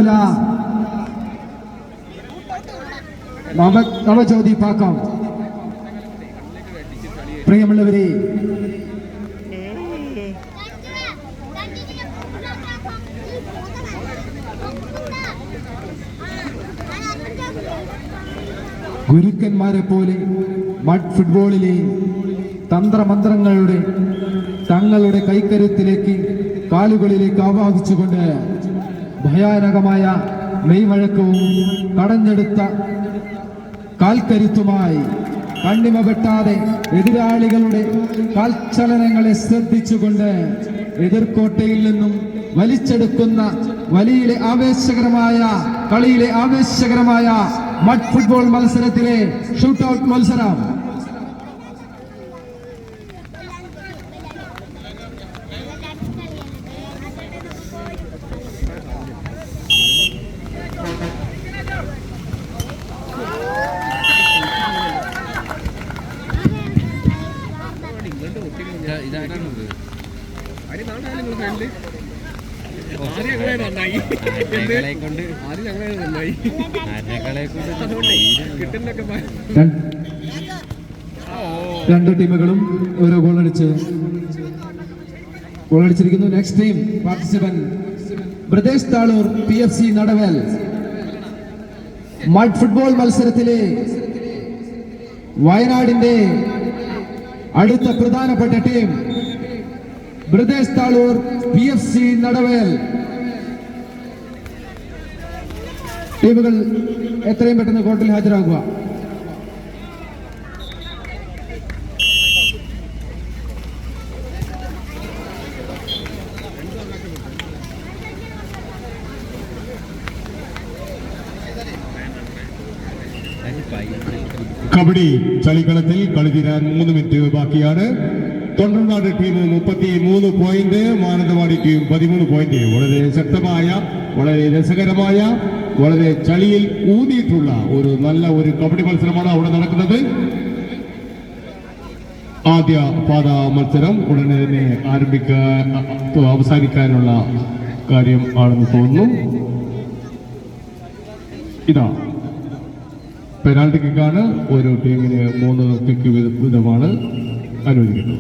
പാലാമൂല നവജ്യോതി പാക്കം. പ്രിയമുള്ളവരെ, ഗുരുക്കന്മാരെ പോലെ മഡ് ഫുട്ബോളിലെ തന്ത്രമന്ത്രങ്ങളുടെ തങ്ങളുടെ കൈക്കരുത്തിലേക്ക് കാലുകളിലേക്ക് ആവാഹിച്ചുകൊണ്ട് ഭയാനകമായ മെയ്വഴക്കവും കടഞ്ഞെടുത്ത കാൽക്കരുത്തുമായി കണ്ണിമ വെട്ടാതെ എതിരാളികളുടെ കാൽചലനങ്ങളെ ശ്രദ്ധിച്ചുകൊണ്ട് എതിർക്കോട്ടയിൽ നിന്നും വലിച്ചെടുക്കുന്ന കളിയിലെ ആവേശകരമായ മഡ് ഫുട്ബോൾ മത്സരത്തിലെ ഷൂട്ടൌട്ട് മത്സരം. രണ്ട് ടീമുകളും ഓരോ ഗോളടിച്ചിരിക്കുന്നു. Next team participant brothers Thalur PFC Nadavel. Mud football മത്സരത്തിലെ വയനാടിന്റെ അടുത്ത പ്രധാനപ്പെട്ട team brothers Thalur PFC Nadavel. ടീമുകൾ എത്രയും പെട്ടെന്ന് കോർട്ടിൽ ഹാജരാകുക. കബഡി ചളിക്കളത്തിൽ കളി തീരാൻ 3 മിനിറ്റ് ബാക്കിയാണ്. Thondernad team 33 point, Mananthavady team 13 point. വളരെ ശക്തമായ, വളരെ രസകരമായ, വളരെ ചളിയിൽ ഊന്നിയിട്ടുള്ള നല്ല കബഡി മത്സരമാണ് അവിടെ നടക്കുന്നത്. ആദ്യ പാദ മത്സരം ഉടനെ തന്നെ അവസാനിക്കാനുള്ള കാര്യം ആണെന്ന് തോന്നുന്നു. ഇതാ പെനാൽറ്റി കിക്കാണ്. ഓരോ ടീമിന് 3 കിക്ക് വീതമാണ് അനുവദിക്കുന്നത്.